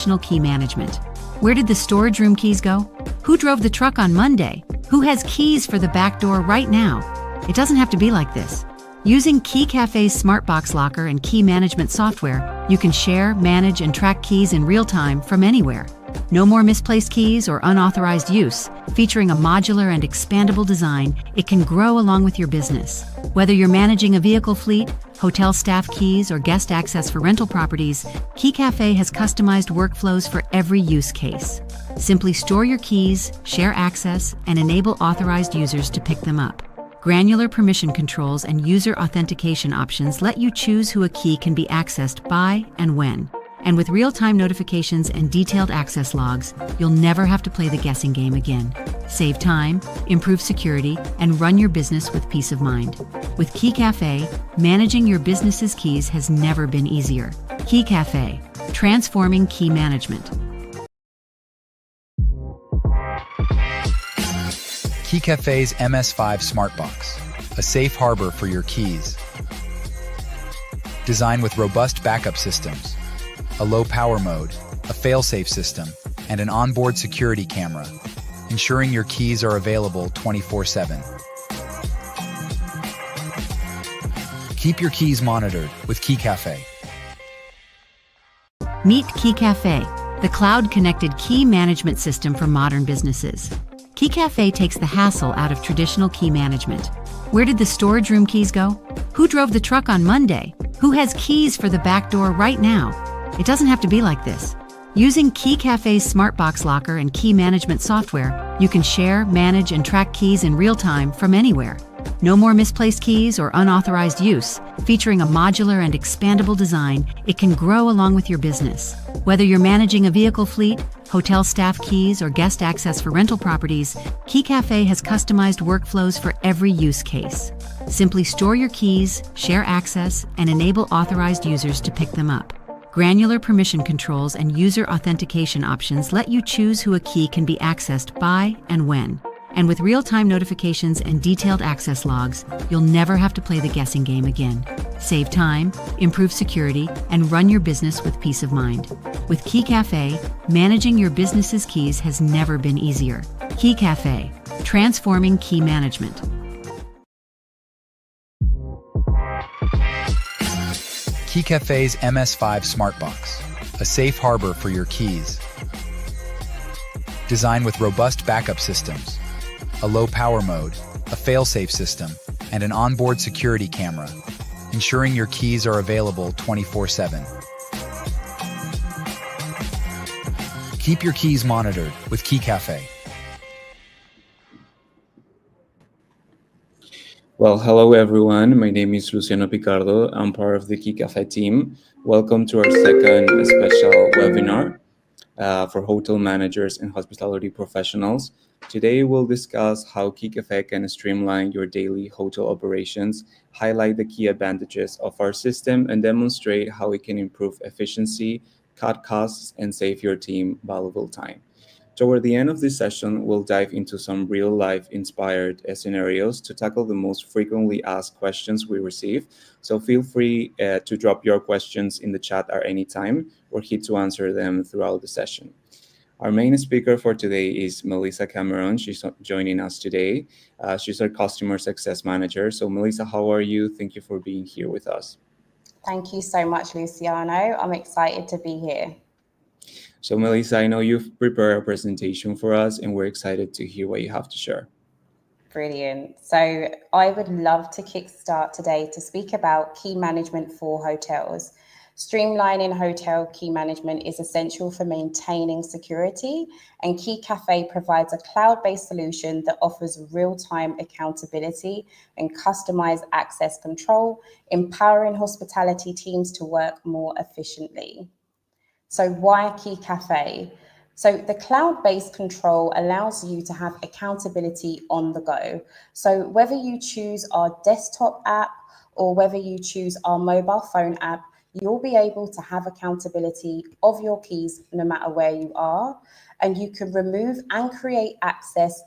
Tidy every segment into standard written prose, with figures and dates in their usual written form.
Key management. Where did the storage room keys go? Who drove the truck on Monday? Who has keys for the back door right now? It doesn't have to be like this. Using Keycafe's Smart Box Locker and key management software, you can share, manage, and track keys in real time from anywhere. No more misplaced keys or unauthorized use. Featuring a modular and expandable design, it can grow along with your business. Whether you're managing a vehicle fleet, hotel staff keys, or guest access for rental properties, Keycafe has customized workflows for every use case. Simply store your keys, share access, and enable authorized users to pick them up. Granular permission controls and user authentication options let you choose who a key can be accessed by and when. And with real-time notifications and detailed access logs, you'll never have to play the guessing game again. Save time, improve security, and run your business with peace of mind. With Keycafe, managing your business's keys has never been easier. Keycafe, transforming key management. Keycafe's MS5 Smart Box, a safe harbor for your keys. Designed with robust backup systems, a low power mode, a fail-safe system, and an onboard security camera, ensuring your keys are available 24/7. Keep your keys monitored with Keycafe. Meet Keycafe, the cloud-connected key management system for modern businesses. Keycafe takes the hassle out of traditional key management. Where did the storage room keys go? Who drove the truck on Monday? Who has keys for the back door right now? It doesn't have to be like this. Using Keycafe's Smart Box Locker and key management software, you can share, manage, and track keys in real time from anywhere. No more misplaced keys or unauthorized use. Featuring a modular and expandable design, it can grow along with your business. Whether you're managing a vehicle fleet, hotel staff keys, or guest access for rental properties, Keycafe has customized workflows for every use case. Simply store your keys, share access, and enable authorized users to pick them up. Granular permission controls and user authentication options let you choose who a key can be accessed by and when. And with real-time notifications and detailed access logs, you'll never have to play the guessing game again. Save time, improve security, and run your business with peace of mind. With Keycafe, managing your business's keys has never been easier. Keycafe, transforming key management. Keycafe's MS5 Smart Box, a safe harbor for your keys. Designed with robust backup systems, a low power mode, a fail-safe system, and an onboard security camera, ensuring your keys are available 24/7. Keep your keys monitored with Keycafe. Well, hello everyone. My name is Luciano Picardo. I'm part of the Keycafe team. Welcome to our second special webinar for hotel managers and hospitality professionals. Today, we'll discuss how Keycafe can streamline your daily hotel operations, highlight the key advantages of our system, and demonstrate how it can improve efficiency, cut costs, and save your team valuable time. Toward the end of this session, we'll dive into some real-life inspired scenarios to tackle the most frequently asked questions we receive. So feel free to drop your questions in the chat at any time. We're here to answer them throughout the session. Our main speaker for today is Melissa Cameron. She's joining us today. She's our customer success manager. So Melissa, how are you? Thank you for being here with us. Thank you so much, Luciano. I'm excited to be here. So Melissa, I know you've prepared a presentation for us and we're excited to hear what you have to share. Brilliant. So I would love to kickstart today to speak about key management for hotels. Streamlining hotel key management is essential for maintaining security, and Keycafe provides a cloud-based solution that offers real-time accountability and customized access control, empowering hospitality teams to work more efficiently. So why Keycafe? So the cloud-based control allows you to have accountability on the go. So whether you choose our desktop app or whether you choose our mobile phone app, you'll be able to have accountability of your keys no matter where you are, and you can remove and create access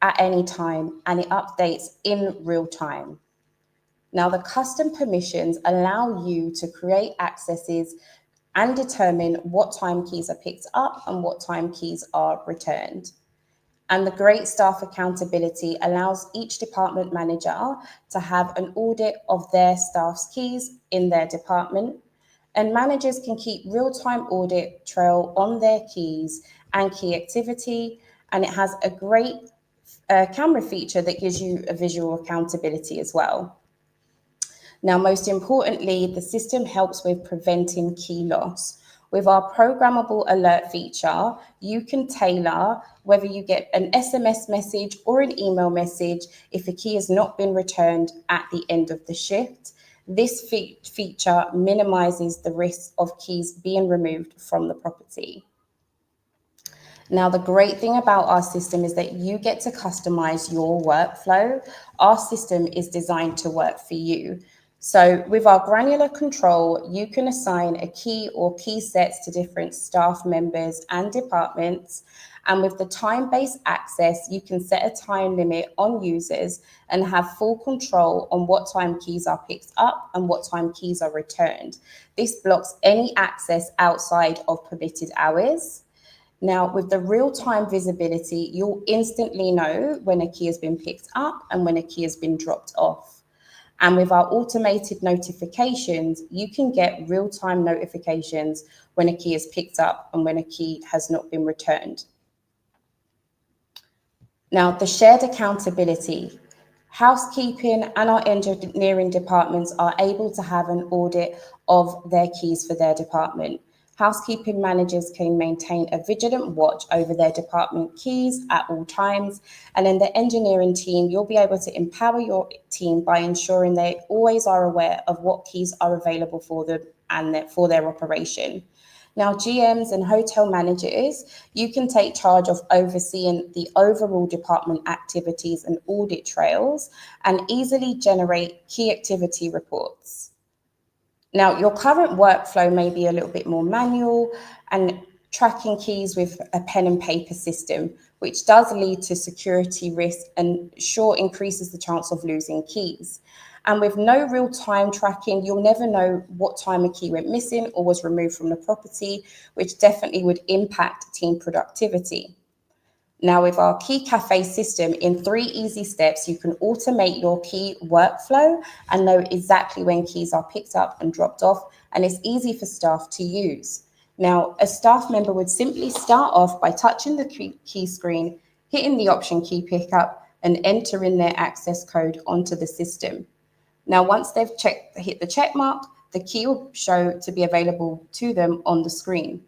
at any time, and it updates in real time. Now, the custom permissions allow you to create accesses and determine what time keys are picked up and what time keys are returned. And the great staff accountability allows each department manager to have an audit of their staff's keys in their department. And managers can keep real-time audit trail on their keys and key activity. And it has a great camera feature that gives you a visual accountability as well. Now, most importantly, the system helps with preventing key loss. With our programmable alert feature, you can tailor whether you get an SMS message or an email message if a key has not been returned at the end of the shift. This feature minimizes the risk of keys being removed from the property. Now, the great thing about our system is that you get to customize your workflow. Our system is designed to work for you. So with our granular control, you can assign a key or key sets to different staff members and departments. And with the time-based access, you can set a time limit on users and have full control on what time keys are picked up and what time keys are returned. This blocks any access outside of permitted hours. Now, with the real-time visibility, you'll instantly know when a key has been picked up and when a key has been dropped off. And with our automated notifications, you can get real-time notifications when a key is picked up and when a key has not been returned. Now, the shared accountability. Housekeeping and our engineering departments are able to have an audit of their keys for their department. Housekeeping managers can maintain a vigilant watch over their department keys at all times. And in the engineering team, you'll be able to empower your team by ensuring they always are aware of what keys are available for them and for their operation. Now, GMs and hotel managers, you can take charge of overseeing the overall department activities and audit trails and easily generate key activity reports. Now, your current workflow may be a little bit more manual and tracking keys with a pen and paper system, which does lead to security risk and sure increases the chance of losing keys. And with no real-time tracking, you'll never know what time a key went missing or was removed from the property, which definitely would impact team productivity. Now, with our Keycafe system, in 3 easy steps, you can automate your key workflow and know exactly when keys are picked up and dropped off, and it's easy for staff to use. Now, a staff member would simply start off by touching the key screen, hitting the option key pickup, and entering their access code onto the system. Now, once they've hit the check mark, the key will show to be available to them on the screen.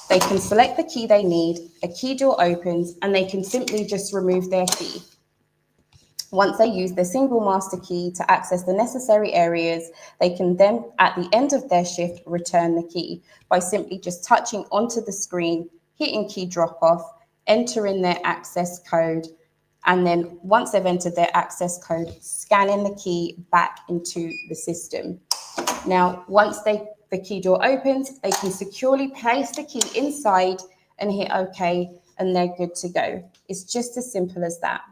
They can select the key they need, a key door opens, and they can simply just remove their key. Once they use their single master key to access the necessary areas, they can then, at the end of their shift, return the key by simply just touching onto the screen, hitting key drop off, entering their access code, and then once they've entered their access code, scanning the key back into the system. Now, once the key door opens, they can securely place the key inside and hit OK, and they're good to go. It's just as simple as that.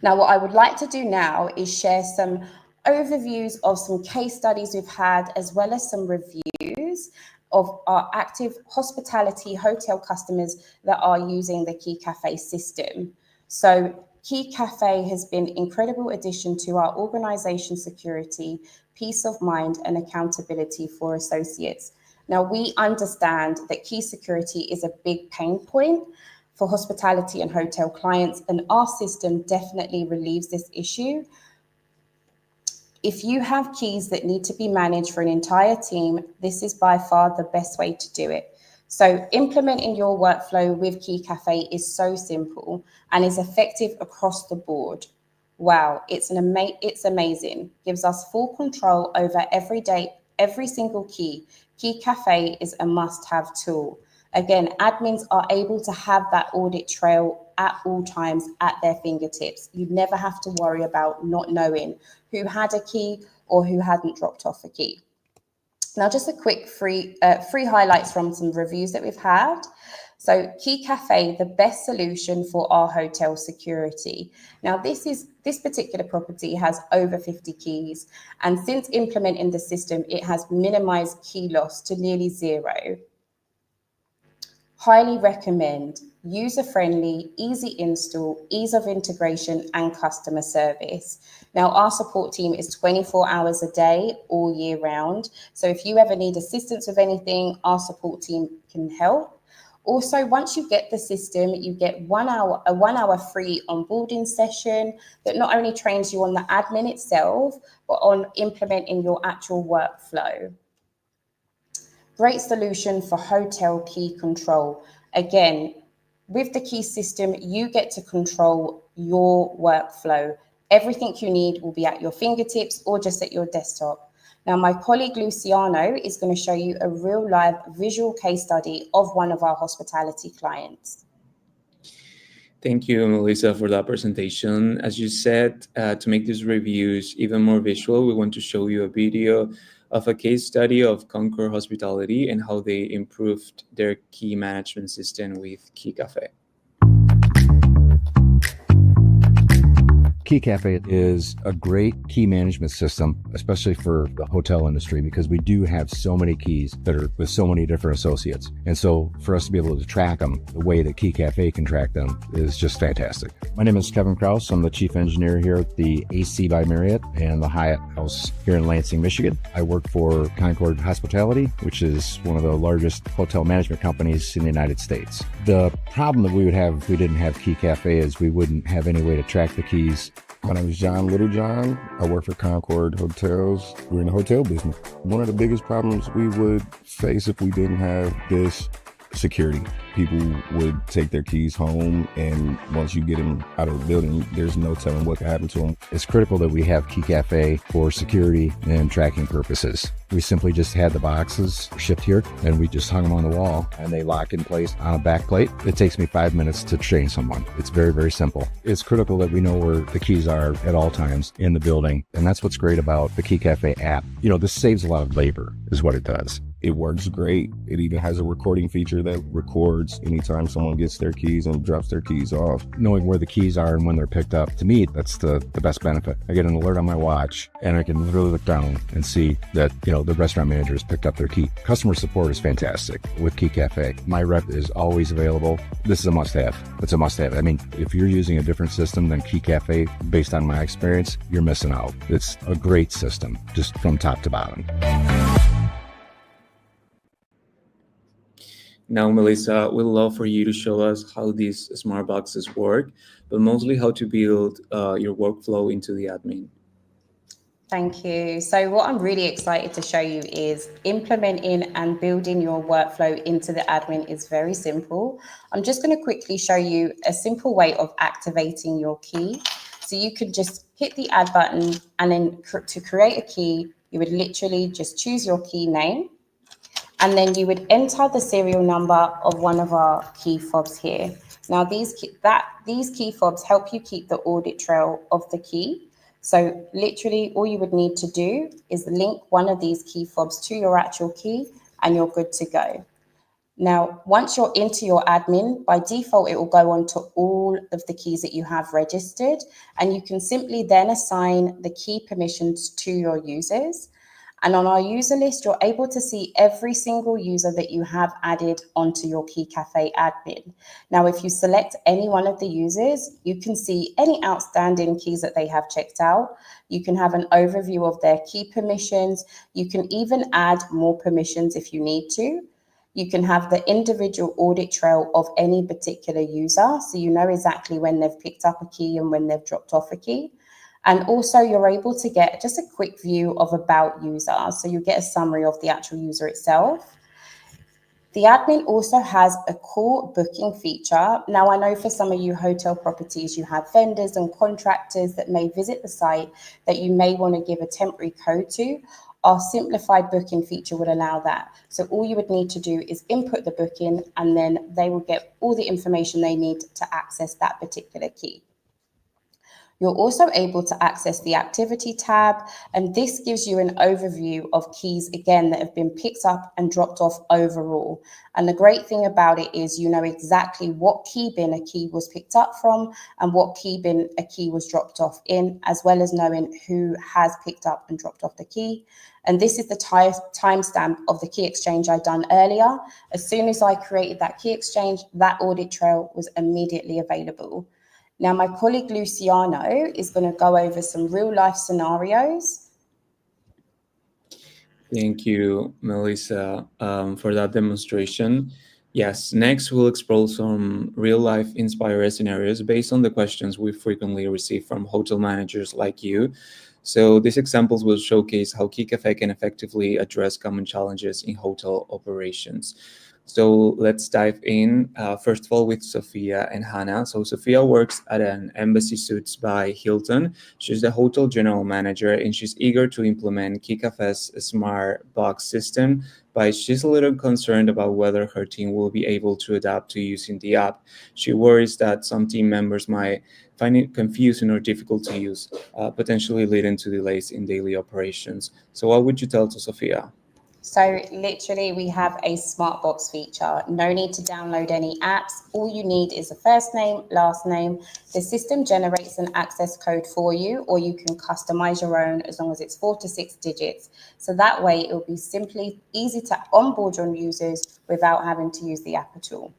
Now, what I would like to do now is share some overviews of some case studies we've had, as well as some reviews of our active hospitality hotel customers that are using the Keycafe system. So Keycafe has been an incredible addition to our organization security, peace of mind, and accountability for associates. Now, we understand that key security is a big pain point for hospitality and hotel clients, and our system definitely relieves this issue. If you have keys that need to be managed for an entire team, this is by far the best way to do it. So implementing your workflow with Keycafe is so simple and is effective across the board. Wow, it's amazing. Gives us full control over every single key. Keycafe is a must-have tool. Again, admins are able to have that audit trail at all times at their fingertips. You never have to worry about not knowing who had a key or who hadn't dropped off a key. Now, just a quick free highlights from some reviews that we've had. So Keycafe, the best solution for our hotel security. Now, this particular property has over 50 keys, and since implementing the system, it has minimized key loss to nearly zero. Highly recommend, user-friendly, easy install, ease of integration, and customer service. Now, our support team is 24 hours a day, all year round. So if you ever need assistance with anything, our support team can help. Also, once you get the system, you get a 1 hour free onboarding session that not only trains you on the admin itself, but on implementing your actual workflow. Great solution for hotel key control. Again, with the key system, you get to control your workflow. Everything you need will be at your fingertips or just at your desktop. Now, my colleague Luciano is going to show you a real live visual case study of one of our hospitality clients. Thank you, Melissa, for that presentation. As you said, to make these reviews even more visual, we want to show you a video of a case study of Concord Hospitality and how they improved their key management system with Keycafe. Keycafe is a great key management system, especially for the hotel industry, because we do have so many keys that are with so many different associates. And so for us to be able to track them the way that Keycafe can track them is just fantastic. My name is Kevin Krause. I'm the chief engineer here at the AC by Marriott and the Hyatt House here in Lansing, Michigan. I work for Concord Hospitality, which is one of the largest hotel management companies in the United States. The problem that we would have if we didn't have Keycafe is we wouldn't have any way to track the keys. My name is John Littlejohn. I work for Concord Hotels. We're in the hotel business. One of the biggest problems we would face if we didn't have this security. People would take their keys home, and once you get them out of the building, there's no telling what could happen to them. It's critical that we have Keycafe for security and tracking purposes. We simply just had the boxes shipped here, and we just hung them on the wall, and they lock in place on a back plate. It takes me 5 minutes to train someone. It's very, very simple. It's critical that we know where the keys are at all times in the building, and that's what's great about the Keycafe app. You know, this saves a lot of labor, is what it does. It works great. It even has a recording feature that records anytime someone gets their keys and drops their keys off. Knowing where the keys are and when they're picked up, to me, that's the best benefit. I get an alert on my watch, and I can literally look down and see that, you know, the restaurant manager has picked up their key. Customer support is fantastic with Keycafe. My rep is always available. This is a must-have. It's a must-have. I mean, if you're using a different system than Keycafe, based on my experience, you're missing out. It's a great system, just from top to bottom. Now, Melissa, we'd love for you to show us how these smart boxes work, but mostly how to build your workflow into the admin. Thank you. So what I'm really excited to show you is implementing and building your workflow into the admin is very simple. I'm just going to quickly show you a simple way of activating your key. So you could just hit the add button, and then to create a key, you would literally just choose your key name. And then you would enter the serial number of one of our key fobs here. Now, these key fobs help you keep the audit trail of the key. So literally all you would need to do is link one of these key fobs to your actual key, and you're good to go. Now, once you're into your admin, by default, it will go on to all of the keys that you have registered, and you can simply then assign the key permissions to your users. And on our user list, you're able to see every single user that you have added onto your Keycafe admin. Now, if you select any one of the users, you can see any outstanding keys that they have checked out. You can have an overview of their key permissions. You can even add more permissions if you need to. You can have the individual audit trail of any particular user, so you know exactly when they've picked up a key and when they've dropped off a key. And also you're able to get just a quick view of about user. So you get a summary of the actual user itself. The admin also has a call booking feature. Now, I know for some of you hotel properties, you have vendors and contractors that may visit the site that you may want to give a temporary code to. Our simplified booking feature would allow that. So all you would need to do is input the booking, and then they will get all the information they need to access that particular key. You're also able to access the activity tab, and this gives you an overview of keys, again, that have been picked up and dropped off overall. And the great thing about it is you know exactly what key bin a key was picked up from and what key bin a key was dropped off in, as well as knowing who has picked up and dropped off the key. And this is the timestamp of the key exchange I done earlier. As soon as I created that key exchange, that audit trail was immediately available. Now, my colleague Luciano is going to go over some real life scenarios. Thank you, Melissa, for that demonstration. Yes, next we'll explore some real-life inspired scenarios based on the questions we frequently receive from hotel managers like you. So these examples will showcase how Keycafe can effectively address common challenges in hotel operations. So let's dive in, first of all, with Sophia and Hannah. So Sophia works at an Embassy Suites by Hilton. She's the hotel general manager, and she's eager to implement Keycafe's smart box system, but she's a little concerned about whether her team will be able to adapt to using the app. She worries that some team members might find it confusing or difficult to use, potentially leading to delays in daily operations. So what would you tell to Sophia? So literally we have a smart box feature. No need to download any apps. All you need is a first name, last name. The system generates an access code for you, or you can customize your own as long as it's 4 to 6 digits. So that way it will be simply easy to onboard your users without having to use the app at all.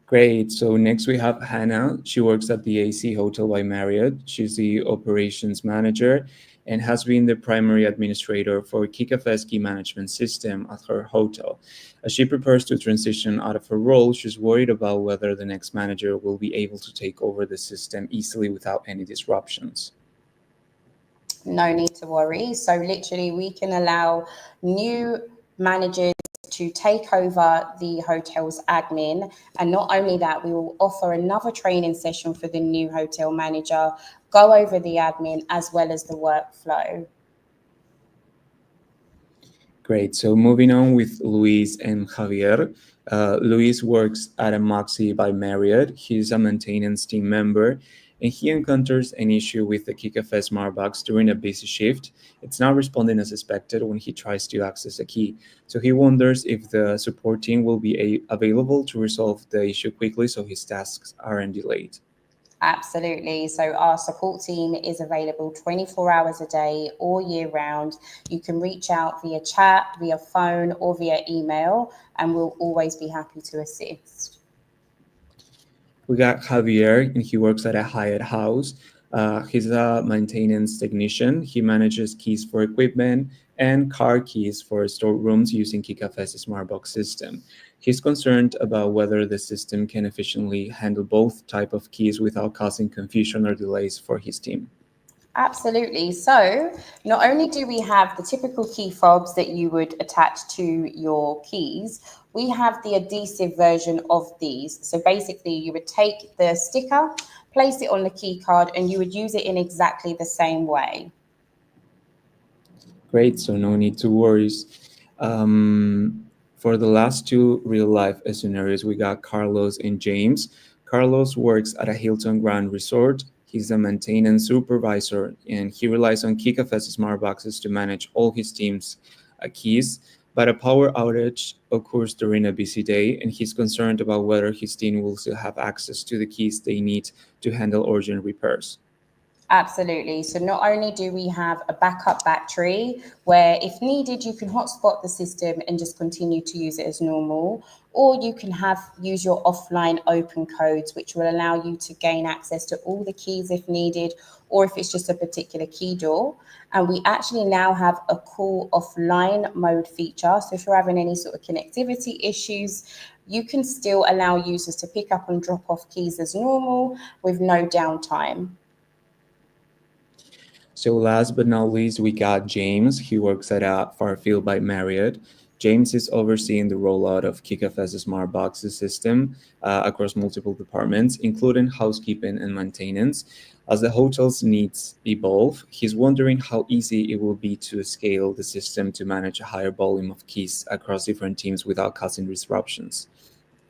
Great. So next we have Hannah. She works at the AC Hotel by Marriott. She's the operations manager and has been the primary administrator for Keycafe's key management system at her hotel. As she prepares to transition out of her role, she's worried about whether the next manager will be able to take over the system easily without any disruptions. No need to worry. So literally we can allow new managers to take over the hotel's admin. And not only that, we will offer another training session for the new hotel manager, go over the admin as well as the workflow. Great. So moving on with Luis and Javier. Luis works at a Moxie by Marriott. He's a maintenance team member, and he encounters an issue with the Keycafe Smart Box during a busy shift. It's not responding as expected when he tries to access a key. So he wonders if the support team will be available to resolve the issue quickly so his tasks aren't delayed. Absolutely. So our support team is available 24 hours a day, all year round. You can reach out via chat, via phone, or via email, and we'll always be happy to assist. We got Javier, and he works at a Hyatt house. He's a maintenance technician. He manages keys for equipment and car keys for storerooms using Keycafe's smart box system. He's concerned about whether the system can efficiently handle both type of keys without causing confusion or delays for his team. Absolutely. So not only do we have the typical key fobs that you would attach to your keys, we have the adhesive version of these. So basically you would take the sticker, place it on the key card, and you would use it in exactly the same way. Great, so no need to worry. For the last two real-life scenarios, we got Carlos and James. Carlos works at a Hilton Grand Resort. He's a maintenance supervisor, and he relies on Keycafe's smart boxes to manage all his team's keys. But a power outage occurs during a busy day, and he's concerned about whether his team will still have access to the keys they need to handle urgent repairs. Absolutely. So not only do we have a backup battery where if needed, you can hotspot the system and just continue to use it as normal, or you can use your offline open codes, which will allow you to gain access to all the keys if needed, or if it's just a particular key door. And we actually now have a call offline mode feature. So if you're having any sort of connectivity issues, you can still allow users to pick up and drop off keys as normal with no downtime. So last but not least, we got James. He works at Fairfield by Marriott. James is overseeing the rollout of Keycafe's smart boxes system across multiple departments, including housekeeping and maintenance. As the hotel's needs evolve, he's wondering how easy it will be to scale the system to manage a higher volume of keys across different teams without causing disruptions.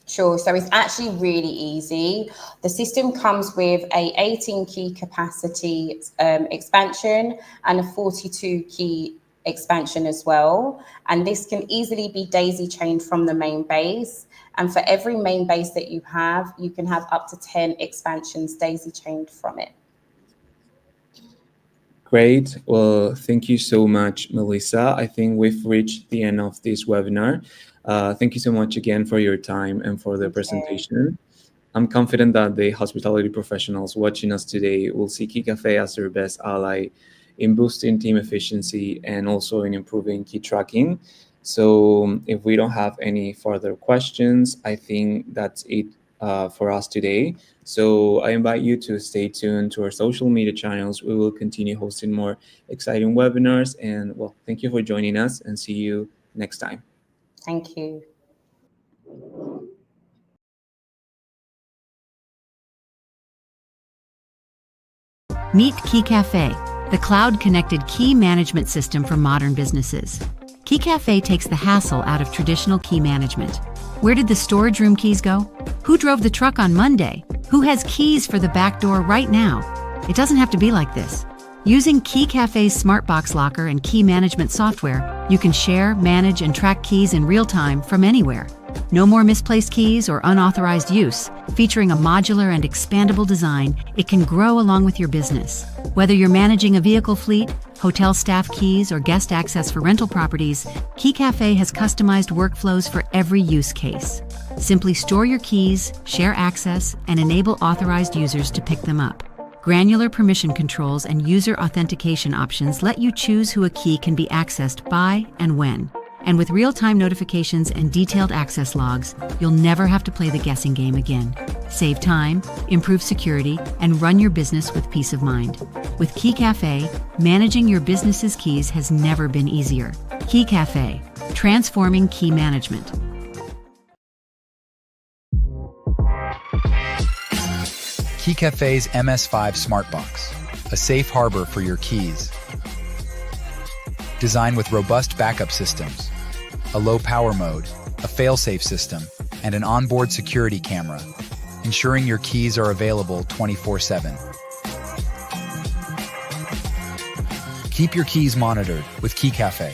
Sure. So it's actually really easy. The system comes with a 18 key capacity expansion and a 42 key expansion as well. And this can easily be daisy chained from the main base. And for every main base that you can have up to 10 expansions daisy chained from it. Great. Well, thank you so much, Melissa. I think we've reached the end of this webinar. Thank you so much again for your time and for the presentation. I'm confident that the hospitality professionals watching us today will see Keycafe as their best ally in boosting team efficiency and also in improving key tracking. So if we don't have any further questions, I think that's it for us today. So I invite you to stay tuned to our social media channels. We will continue hosting more exciting webinars. And well, thank you for joining us and see you next time. Thank you. Meet Keycafe, the cloud-connected key management system for modern businesses. Keycafe takes the hassle out of traditional key management. Where did the storage room keys go? Who drove the truck on Monday? Who has keys for the back door right now? It doesn't have to be like this. Using Keycafe's Smart Box Locker and key management software, you can share, manage, and track keys in real time from anywhere. No more misplaced keys or unauthorized use. Featuring a modular and expandable design, it can grow along with your business. Whether you're managing a vehicle fleet, hotel staff keys, or guest access for rental properties, Keycafe has customized workflows for every use case. Simply store your keys, share access, and enable authorized users to pick them up. Granular permission controls and user authentication options let you choose who a key can be accessed by and when. And with real-time notifications and detailed access logs, you'll never have to play the guessing game again. Save time, improve security, and run your business with peace of mind. With Keycafe, managing your business's keys has never been easier. Keycafe, transforming key management. Keycafe's MS5 Smart Box, a safe harbor for your keys. Designed with robust backup systems, a low power mode, a fail-safe system, and an onboard security camera, ensuring your keys are available 24/7. Keep your keys monitored with Keycafe.